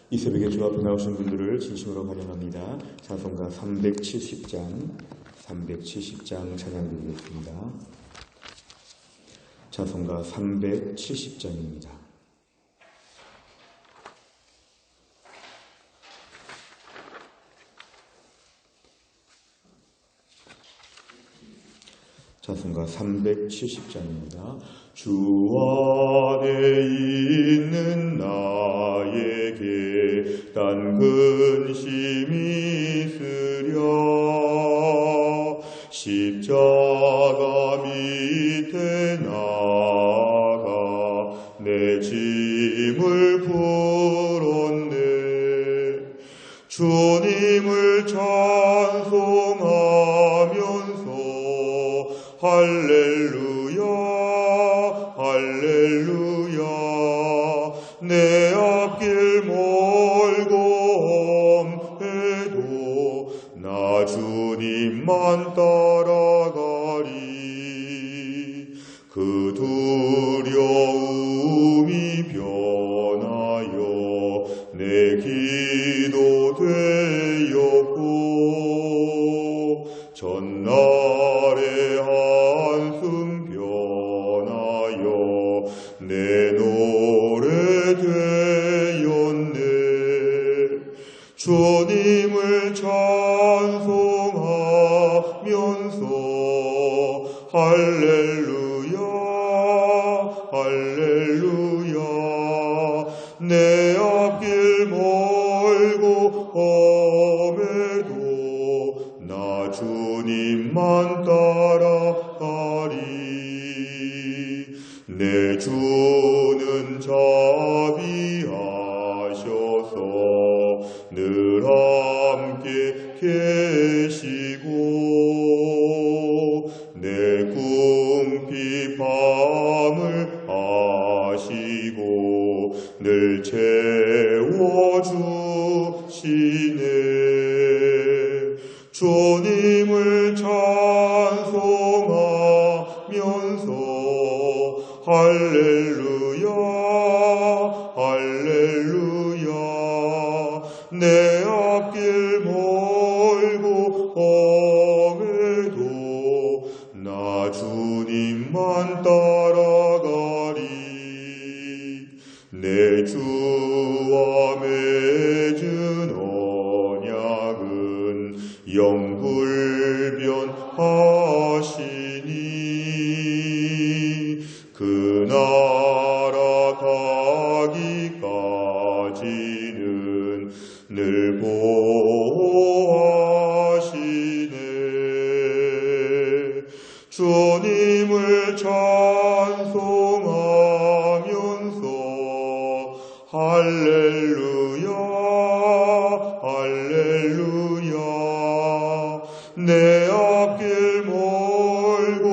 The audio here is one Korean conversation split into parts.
이 새벽에 주 앞에 나오신 분들을 진심으로 환영합니다. 찬송가 370장 찬양 드리겠습니다. 찬송가 370장입니다. 찬송가 370장입니다. 주 안에 있는 나에게 딴 근심이 있으랴. 십자가 밑에 나가 내 짐을 풀었네. 주님을 찬송하면서 할렐루야 할렐루야. 내 앞길 멀고 험해도 나 주님만 따라가리. 그 두려움이 변하여 내 기도 되었고 전날의 한숨 변하여 내 노래 되었네. 주님을 찬송하면서 할렐루야 할렐루야. 내 앞길 멀고 험해도 나 주님만 따라가리. 내 주는 자비하셔서 늘 함께 계시고 내 궁핍 밤을 아시고 늘 채워주시네. 주님을 찬송하면서 할렐루야 할렐루야. 내 앞길 멀고 험해도 나 주님만 따라가리. 내 주와 맺은 언약은 영불변하시니 그 나라 가기까지는 늘 보호하시네. 주님을 찬송하면서 할렐루야 할렐루야. 내 앞길 멀고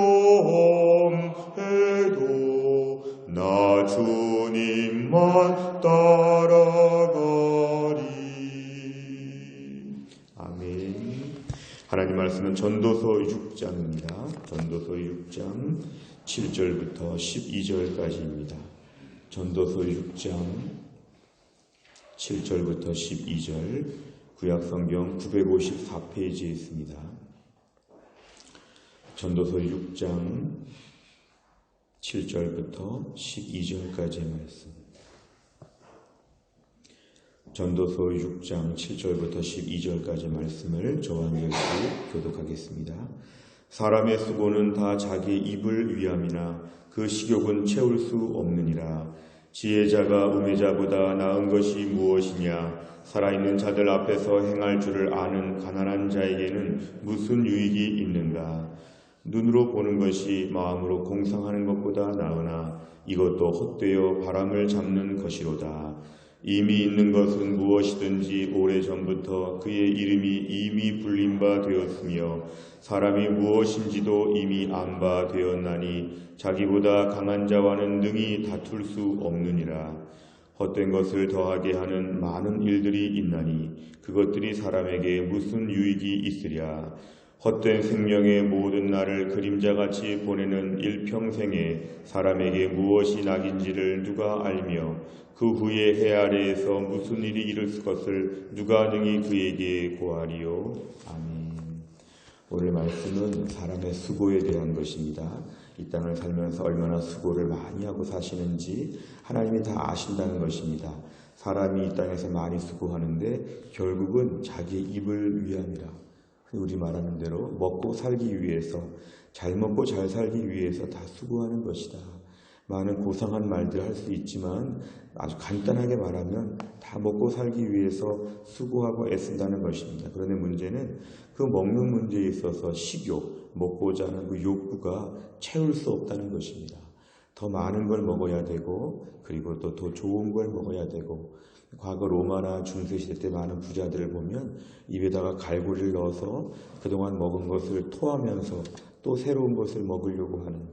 험해도 나 주님만 따라가리. 아멘. 하나님 말씀은 전도서 6장입니다. 전도서 6장 7절부터 12절까지입니다. 전도서 6장 7절부터 12절, 구약성경 954페이지에 있습니다. 전도서 6장 7절부터 12절까지의 말씀. 전도서 6장 7절부터 12절까지의 말씀을 저와 함께 교독하겠습니다. 사람의 수고는 다 자기 입을 위함이나 그 식욕은 채울 수 없느니라. 지혜자가 우매자보다 나은 것이 무엇이냐? 살아있는 자들 앞에서 행할 줄을 아는 가난한 자에게는 무슨 유익이 있는가? 눈으로 보는 것이 마음으로 공상하는 것보다 나으나 이것도 헛되어 바람을 잡는 것이로다. 이미 있는 것은 무엇이든지 오래전부터 그의 이름이 이미 불린 바 되었으며 사람이 무엇인지도 이미 안 바 되었나니 자기보다 강한 자와는 능히 다툴 수 없느니라. 헛된 것을 더하게 하는 많은 일들이 있나니 그것들이 사람에게 무슨 유익이 있으랴. 헛된 생명의 모든 날을 그림자같이 보내는 일평생에 사람에게 무엇이 낙인지를 누가 알며 그 후에 해 아래에서 무슨 일이 이룰 것을 누가 능히 그에게 고하리요. 아멘. 오늘 말씀은 사람의 수고에 대한 것입니다. 이 땅을 살면서 얼마나 수고를 많이 하고 사시는지 하나님이 다 아신다는 것입니다. 사람이 이 땅에서 많이 수고하는데 결국은 자기의 입을 위함이라. 우리 말하는 대로 먹고 살기 위해서, 잘 먹고 잘 살기 위해서 다 수고하는 것이다. 많은 고상한 말들 할 수 있지만 아주 간단하게 말하면 다 먹고 살기 위해서 수고하고 애쓴다는 것입니다. 그런데 문제는 그 먹는 문제에 있어서 식욕, 먹고자 하는 그 욕구가 채울 수 없다는 것입니다. 더 많은 걸 먹어야 되고, 그리고 또 더 좋은 걸 먹어야 되고, 과거 로마나 중세시대 때 많은 부자들을 보면 입에다가 갈고리를 넣어서 그동안 먹은 것을 토하면서 또 새로운 것을 먹으려고 하는,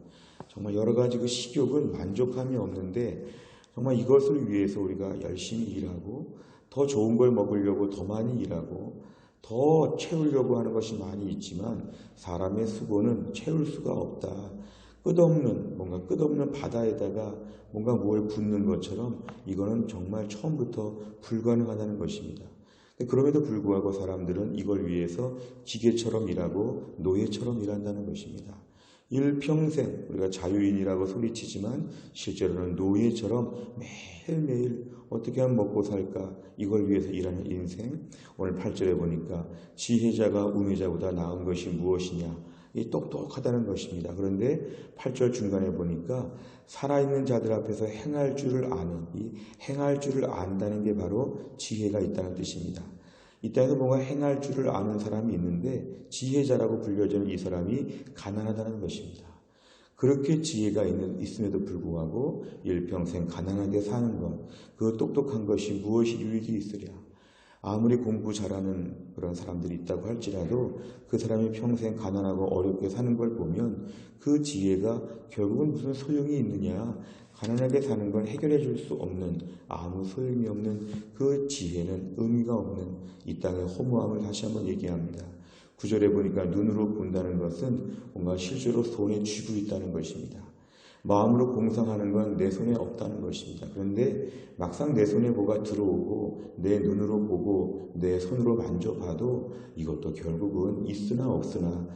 정말 여러 가지 그 식욕은 만족함이 없는데, 정말 이것을 위해서 우리가 열심히 일하고 더 좋은 걸 먹으려고 더 많이 일하고 더 채우려고 하는 것이 많이 있지만 사람의 수고는 채울 수가 없다. 끝없는 바다에다가 뭔가 뭘 붓는 것처럼 이거는 정말 처음부터 불가능하다는 것입니다. 그럼에도 불구하고 사람들은 이걸 위해서 기계처럼 일하고 노예처럼 일한다는 것입니다. 일평생 우리가 자유인이라고 소리치지만 실제로는 노예처럼 매일매일 어떻게 하면 먹고 살까, 이걸 위해서 일하는 인생. 오늘 8절에 보니까 지혜자가 우매자보다 나은 것이 무엇이냐, 이 똑똑하다는 것입니다. 그런데 8절 중간에 보니까 살아있는 자들 앞에서 행할 줄을 아는, 이 행할 줄을 안다는 게 바로 지혜가 있다는 뜻입니다. 이 땅에서 뭔가 행할 줄을 아는 사람이 있는데 지혜자라고 불려지는 이 사람이 가난하다는 것입니다. 그렇게 지혜가 있음에도 불구하고 일평생 가난하게 사는 것, 그 똑똑한 것이 무엇이 유익이 있으랴. 아무리 공부 잘하는 그런 사람들이 있다고 할지라도 그 사람이 평생 가난하고 어렵게 사는 걸 보면 그 지혜가 결국은 무슨 소용이 있느냐. 가난하게 사는 건 해결해 줄 수 없는, 아무 소용이 없는 그 지혜는 의미가 없는 이 땅의 허무함을 다시 한번 얘기합니다. 9절에 보니까 눈으로 본다는 것은 뭔가 실제로 손에 쥐고 있다는 것입니다. 마음으로 공상하는 건 내 손에 없다는 것입니다. 그런데 막상 내 손에 뭐가 들어오고 내 눈으로 보고 내 손으로 만져봐도 이것도 결국은 있으나 없으나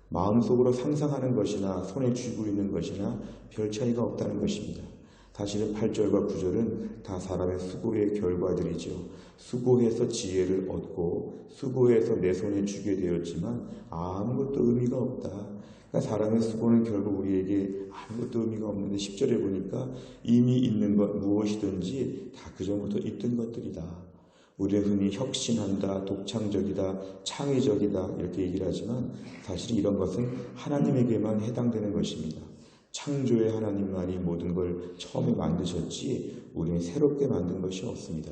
마음속으로 상상하는 것이나 손에 쥐고 있는 것이나 별 차이가 없다는 것입니다. 사실은 8절과 9절은 다 사람의 수고의 결과들이죠. 수고해서 지혜를 얻고 수고해서 내 손에 쥐게 되었지만 아무것도 의미가 없다. 그러니까 사람의 수고는 결국 우리에게 아무것도 의미가 없는데 10절에 보니까 이미 있는 것 무엇이든지 다 그전부터 있던 것들이다. 우리는 흔히 혁신한다, 독창적이다, 창의적이다 이렇게 얘기를 하지만 사실 이런 것은 하나님에게만 해당되는 것입니다. 창조의 하나님만이 모든 걸 처음에 만드셨지 우리는 새롭게 만든 것이 없습니다.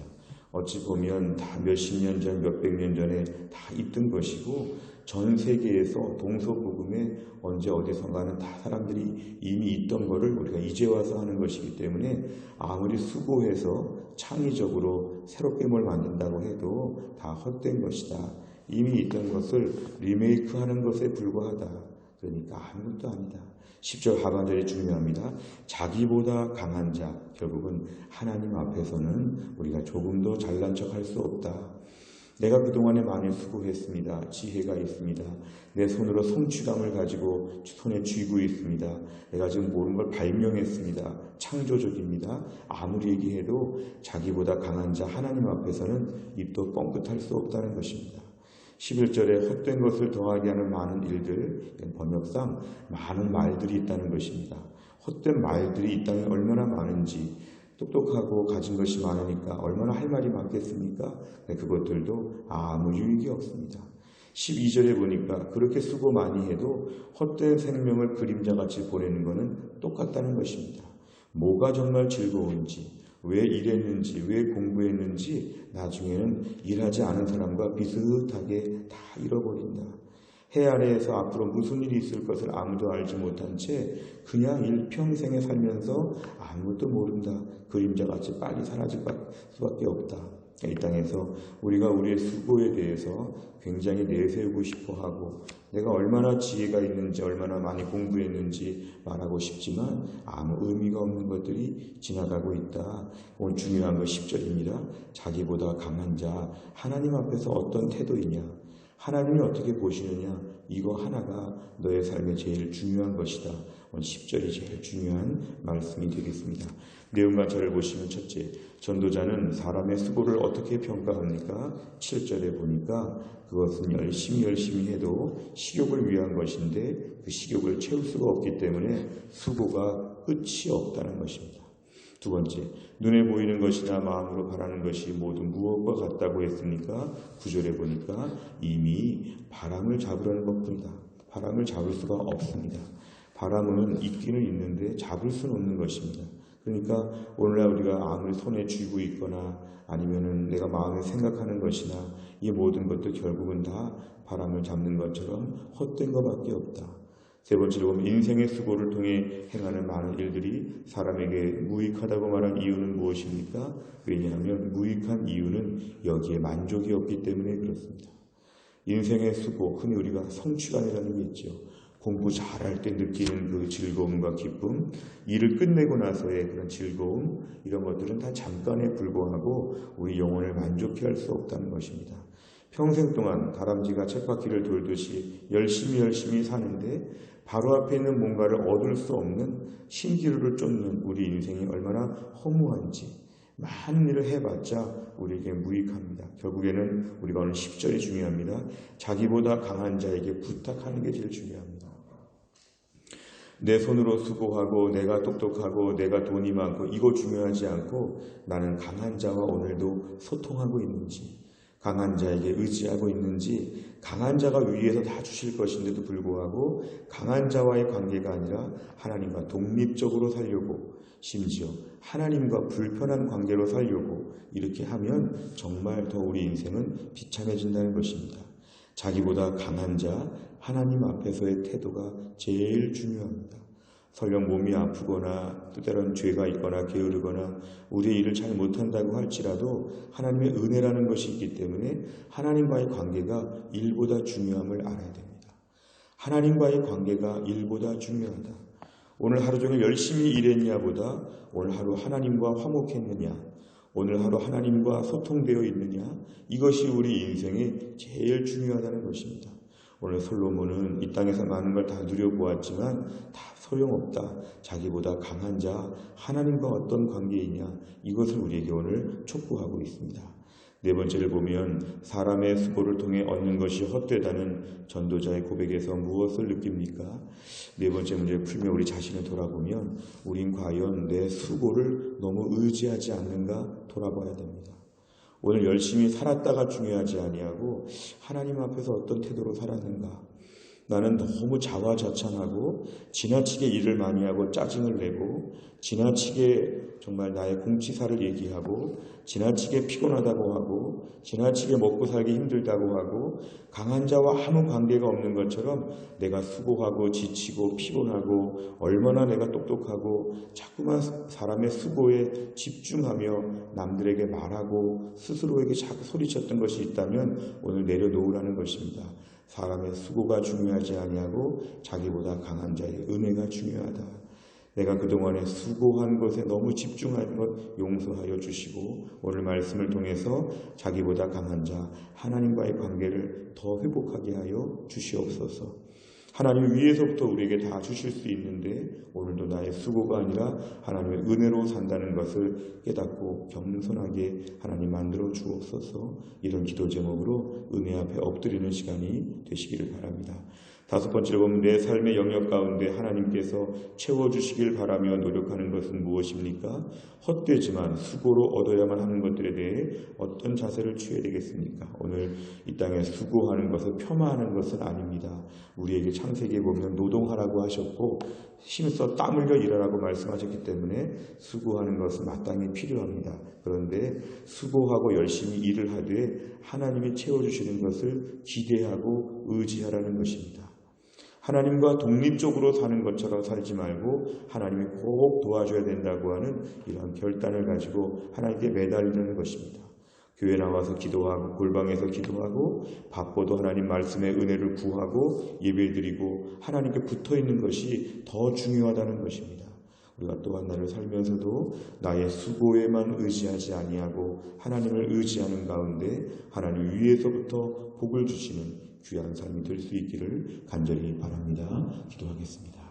어찌 보면 다 몇십 년 전, 몇백 년 전에 다 있던 것이고 전 세계에서 동서복음에 언제 어디선가는 다 사람들이 이미 있던 거를 우리가 이제 와서 하는 것이기 때문에 아무리 수고해서 창의적으로 새롭게 뭘 만든다고 해도 다 헛된 것이다. 이미 있던 것을 리메이크하는 것에 불과하다. 그러니까 아무것도 아니다. 10절 하반절이 중요합니다. 자기보다 강한 자, 결국은 하나님 앞에서는 우리가 조금도 잘난 척할 수 없다. 내가 그동안에 많이 수고했습니다. 지혜가 있습니다. 내 손으로 성취감을 가지고 손에 쥐고 있습니다. 내가 지금 모든 걸 발명했습니다. 창조적입니다. 아무리 얘기해도 자기보다 강한 자 하나님 앞에서는 입도 뻥끗할 수 없다는 것입니다. 11절에 헛된 것을 더하게 하는 많은 일들, 번역상 많은 말들이 있다는 것입니다. 헛된 말들이 이 땅에 얼마나 많은지, 똑똑하고 가진 것이 많으니까 얼마나 할 말이 많겠습니까? 그것들도 아무 유익이 없습니다. 12절에 보니까 그렇게 수고 많이 해도 헛된 생명을 그림자같이 보내는 것은 똑같다는 것입니다. 뭐가 정말 즐거운지, 왜 일했는지, 왜 공부했는지 나중에는 일하지 않은 사람과 비슷하게 다 잃어버린다. 해 아래에서 앞으로 무슨 일이 있을 것을 아무도 알지 못한 채 그냥 일평생에 살면서 아무것도 모른다. 그림자같이 빨리 사라질 수밖에 없다. 이 땅에서 우리가 우리의 수고에 대해서 굉장히 내세우고 싶어하고 내가 얼마나 지혜가 있는지 얼마나 많이 공부했는지 말하고 싶지만 아무 의미가 없는 것들이 지나가고 있다. 오늘 중요한 거 10절입니다. 자기보다 강한 자 하나님 앞에서 어떤 태도이냐, 하나님이 어떻게 보시느냐, 이거 하나가 너의 삶에 제일 중요한 것이다. 오늘 10절이 제일 중요한 말씀이 되겠습니다. 내용과 절을 보시면 첫째, 전도자는 사람의 수고를 어떻게 평가합니까? 7절에 보니까 그것은 열심히 해도 식욕을 위한 것인데 그 식욕을 채울 수가 없기 때문에 수고가 끝이 없다는 것입니다. 두 번째, 눈에 보이는 것이나 마음으로 바라는 것이 모두 무엇과 같다고 했습니까? 9절에 보니까 이미 바람을 잡으려는 것뿐이다. 바람을 잡을 수가 없습니다. 바람은 있기는 있는데 잡을 수는 없는 것입니다. 그러니까 오늘날 우리가 아무리 손에 쥐고 있거나 아니면은 내가 마음에 생각하는 것이나 이 모든 것도 결국은 다 바람을 잡는 것처럼 헛된 것밖에 없다. 세 번째로 보면 인생의 수고를 통해 행하는 많은 일들이 사람에게 무익하다고 말한 이유는 무엇입니까? 왜냐하면 무익한 이유는 여기에 만족이 없기 때문에 그렇습니다. 인생의 수고, 흔히 우리가 성취감이라는 게 있죠. 공부 잘할 때 느끼는 그 즐거움과 기쁨, 일을 끝내고 나서의 그런 즐거움, 이런 것들은 다 잠깐에 불과하고 우리 영혼을 만족해 할 수 없다는 것입니다. 평생 동안 다람쥐가 쳇바퀴를 돌듯이 열심히 사는데 바로 앞에 있는 뭔가를 얻을 수 없는 신기루를 쫓는 우리 인생이 얼마나 허무한지, 많은 일을 해봤자 우리에게 무익합니다. 결국에는 우리가 오늘 10절이 중요합니다. 자기보다 강한 자에게 부탁하는 게 제일 중요합니다. 내 손으로 수고하고 내가 똑똑하고 내가 돈이 많고 이거 중요하지 않고 나는 강한 자와 오늘도 소통하고 있는지, 강한 자에게 의지하고 있는지, 강한 자가 위에서 다 주실 것인데도 불구하고 강한 자와의 관계가 아니라 하나님과 독립적으로 살려고, 심지어 하나님과 불편한 관계로 살려고 이렇게 하면 정말 더 우리 인생은 비참해진다는 것입니다. 자기보다 강한 자, 하나님 앞에서의 태도가 제일 중요합니다. 설령 몸이 아프거나 때때로는 죄가 있거나 게으르거나 우리의 일을 잘 못한다고 할지라도 하나님의 은혜라는 것이 있기 때문에 하나님과의 관계가 일보다 중요함을 알아야 됩니다. 하나님과의 관계가 일보다 중요하다. 오늘 하루 종일 열심히 일했냐보다 오늘 하루 하나님과 화목했느냐, 오늘 하루 하나님과 소통되어 있느냐, 이것이 우리 인생에 제일 중요하다는 것입니다. 오늘 솔로몬은 이 땅에서 많은 걸 다 누려보았지만 다 소용없다. 자기보다 강한 자, 하나님과 어떤 관계이냐, 이것을 우리에게 오늘 촉구하고 있습니다. 네 번째를 보면 사람의 수고를 통해 얻는 것이 헛되다는 전도자의 고백에서 무엇을 느낍니까? 네 번째 문제를 풀며 우리 자신을 돌아보면 우린 과연 내 수고를 너무 의지하지 않는가 돌아봐야 됩니다. 오늘 열심히 살았다가 중요하지 아니하고 하나님 앞에서 어떤 태도로 살았는가. 나는 너무 자화자찬하고 지나치게 일을 많이 하고 짜증을 내고 지나치게 정말 나의 공치사를 얘기하고 지나치게 피곤하다고 하고 지나치게 먹고 살기 힘들다고 하고 강한 자와 아무 관계가 없는 것처럼 내가 수고하고 지치고 피곤하고 얼마나 내가 똑똑하고 자꾸만 사람의 수고에 집중하며 남들에게 말하고 스스로에게 자꾸 소리쳤던 것이 있다면 오늘 내려놓으라는 것입니다. 사람의 수고가 중요하지 아니하고 자기보다 강한 자의 은혜가 중요하다. 내가 그동안에 수고한 것에 너무 집중한 것 용서하여 주시고 오늘 말씀을 통해서 자기보다 강한 자 하나님과의 관계를 더 회복하게 하여 주시옵소서. 하나님 위에서부터 우리에게 다 주실 수 있는데 오늘도 나의 수고가 아니라 하나님의 은혜로 산다는 것을 깨닫고 겸손하게 하나님 만들어 주옵소서. 이런 기도 제목으로 은혜 앞에 엎드리는 시간이 되시기를 바랍니다. 다섯 번째로 보면 내 삶의 영역 가운데 하나님께서 채워주시길 바라며 노력하는 것은 무엇입니까? 헛되지만 수고로 얻어야만 하는 것들에 대해 어떤 자세를 취해야 되겠습니까? 오늘 이 땅에 수고하는 것을 폄하하는 것은 아닙니다. 우리에게 창세기에 보면 노동하라고 하셨고 힘써 땀 흘려 일하라고 말씀하셨기 때문에 수고하는 것은 마땅히 필요합니다. 그런데 수고하고 열심히 일을 하되 하나님이 채워주시는 것을 기대하고 의지하라는 것입니다. 하나님과 독립적으로 사는 것처럼 살지 말고 하나님이 꼭 도와줘야 된다고 하는 이런 결단을 가지고 하나님께 매달리는 것입니다. 교회 나와서 기도하고 골방에서 기도하고 바빠도 하나님 말씀의 은혜를 구하고 예배드리고 하나님께 붙어있는 것이 더 중요하다는 것입니다. 우리가 또한 나를 살면서도 나의 수고에만 의지하지 아니하고 하나님을 의지하는 가운데 하나님 위에서부터 복을 주시는 귀한 삶이 될 수 있기를 간절히 바랍니다. 기도하겠습니다.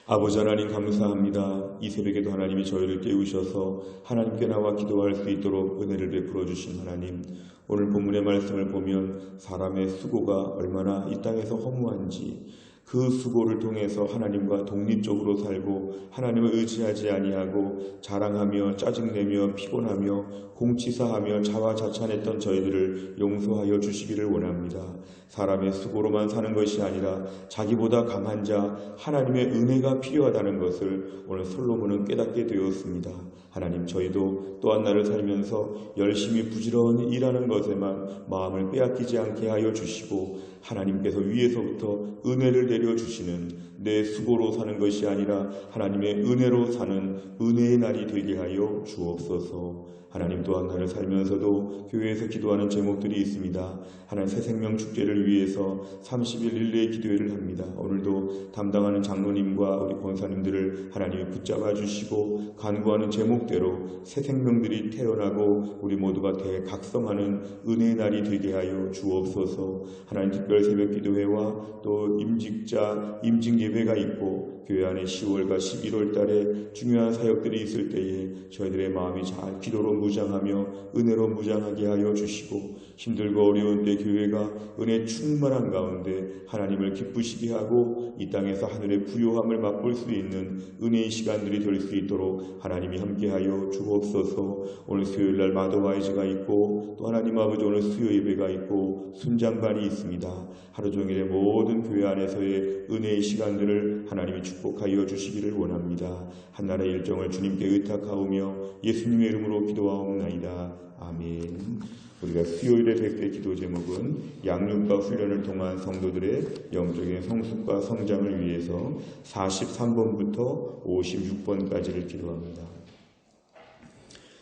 아버지 하나님 감사합니다. 이 새벽에도 하나님이 저희를 깨우셔서 하나님께 나와 기도할 수 있도록 은혜를 베풀어 주신 하나님, 오늘 본문의 말씀을 보면 사람의 수고가 얼마나 이 땅에서 허무한지, 그 수고를 통해서 하나님과 독립적으로 살고 하나님을 의지하지 아니하고 자랑하며 짜증내며 피곤하며 공치사하며 자화자찬했던 저희들을 용서하여 주시기를 원합니다. 사람의 수고로만 사는 것이 아니라 자기보다 강한 자 하나님의 은혜가 필요하다는 것을 오늘 솔로몬은 깨닫게 되었습니다. 하나님, 저희도 또한 날을 살면서 열심히 부지런히 일하는 것에만 마음을 빼앗기지 않게 하여 주시고 하나님께서 위에서부터 은혜를 내려주시는 내 수고로 사는 것이 아니라 하나님의 은혜로 사는 은혜의 날이 되게 하여 주옵소서. 하나님, 또한 나를 살면서도 교회에서 기도하는 제목들이 있습니다. 하나님, 새생명 축제를 위해서 30일 릴레이 기도회를 합니다. 오늘도 담당하는 장로님과 우리 권사님들을 하나님이 붙잡아 주시고 간구하는 제목대로 새생명들이 태어나고 우리 모두가 대각성하는 은혜의 날이 되게 하여 주옵소서. 하나님, 특별 새벽 기도회와 또 임직 예배가 있고 교회 안에 10월과 11월 달에 중요한 사역들이 있을 때에 저희들의 마음이 잘 기도로 무장하며 은혜로 무장하게 하여 주시고 힘들고 어려운 때 교회가 은혜 충만한 가운데 하나님을 기쁘시게 하고 이 땅에서 하늘의 부요함을 맛볼 수 있는 은혜의 시간들이 될 수 있도록 하나님이 함께하여 주옵소서. 오늘 수요일날 마더와이즈가 있고 또 하나님 아버지 오늘 수요 예배가 있고 순장반이 있습니다. 하루 종일의 모든 교회 안에서의 은혜의 시간들을 하나님이 축복하여 주시기를 원합니다. 한나라의 일정을 주님께 의탁하오며 예수님의 이름으로 기도하옵나이다. 아멘. 우리가 수요일의 백대 기도 제목은 양육과 훈련을 통한 성도들의 영적인 성숙과 성장을 위해서 43번부터 56번까지를 기도합니다.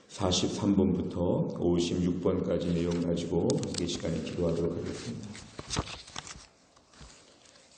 43번부터 56번까지 내용 가지고 이 시간에 기도하도록 하겠습니다.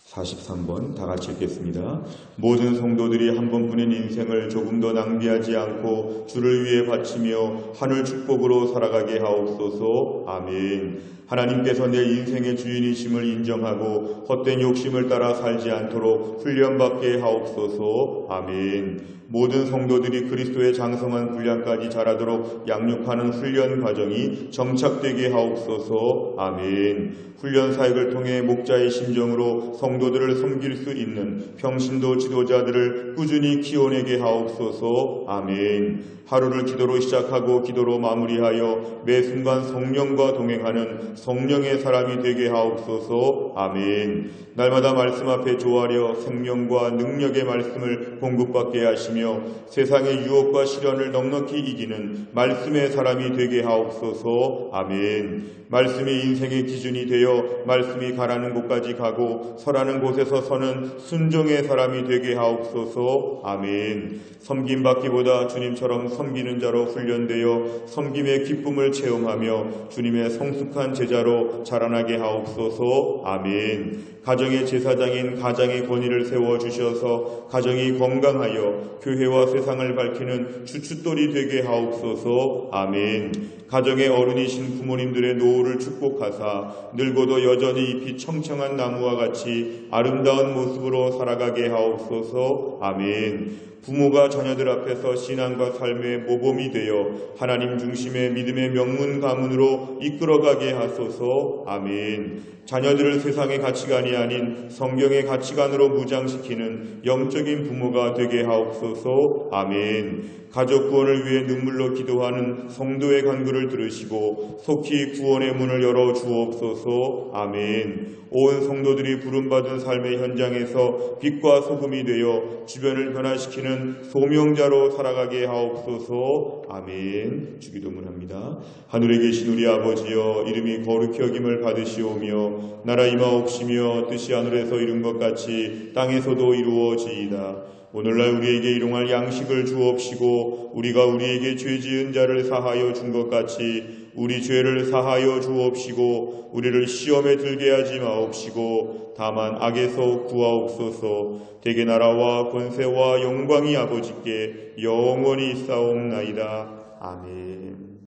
43번 다 같이 읽겠습니다. 모든 성도들이 한 번뿐인 인생을 조금 더 낭비하지 않고 주를 위해 바치며 하늘 축복으로 살아가게 하옵소서. 아멘. 하나님께서 내 인생의 주인이심을 인정하고 헛된 욕심을 따라 살지 않도록 훈련받게 하옵소서. 아멘. 모든 성도들이 그리스도의 장성한 분량까지 자라도록 양육하는 훈련 과정이 정착되게 하옵소서. 아멘. 훈련 사역을 통해 목자의 심정으로 성도들을 섬길 수 있는 평신도 지도자들을 꾸준히 키워내게 하옵소서. 아멘. 하루를 기도로 시작하고 기도로 마무리하여 매 순간 성령과 동행하는 성령의 사람이 되게 하옵소서. 아멘. 날마다 말씀 앞에 조아려 생명과 능력의 말씀을 공급받게 하시며 세상의 유혹과 시련을 넉넉히 이기는 말씀의 사람이 되게 하옵소서. 아멘. 말씀이 인생의 기준이 되어 말씀이 가라는 곳까지 가고 서라는 곳에서 서는 순종의 사람이 되게 하옵소서. 아멘. 섬김받기보다 주님처럼 섬기는 자로 훈련되어 섬김의 기쁨을 체험하며 주님의 성숙한 제자로 자라나게 하옵소서. 아멘. 가정의 제사장인 가장의 권위를 세워주셔서 가정이 건강하여 교회와 세상을 밝히는 주춧돌이 되게 하옵소서. 아멘. 가정의 어른이신 부모님들의 노후를 축복하사 늙어도 여전히 잎이 청청한 나무와 같이 아름다운 모습으로 살아가게 하옵소서. 아멘. 부모가 자녀들 앞에서 신앙과 삶의 모범이 되어 하나님 중심의 믿음의 명문 가문으로 이끌어가게 하소서. 아멘. 자녀들을 세상의 가치관이 아닌 성경의 가치관으로 무장시키는 영적인 부모가 되게 하옵소서. 아멘. 가족 구원을 위해 눈물로 기도하는 성도의 간구를 들으시고 속히 구원의 문을 열어 주옵소서. 아멘. 온 성도들이 부름받은 삶의 현장에서 빛과 소금이 되어 주변을 변화시키는 소명자로 살아가게 하옵소서. 아멘. 주기도문합니다. 하늘에 계신 우리 아버지여, 이름이 거룩히 여김을 받으시오며 나라 임하옵시며 뜻이 하늘에서 이룬 것 같이 땅에서도 이루어지이다. 오늘날 우리에게 일용할 양식을 주옵시고 우리가 우리에게 죄 지은 자를 사하여 준 것 같이 우리 죄를 사하여 주옵시고 우리를 시험에 들게 하지 마옵시고 다만 악에서 구하옵소서. 대개 나라와 권세와 영광이 아버지께 영원히 있사옵나이다. 아멘.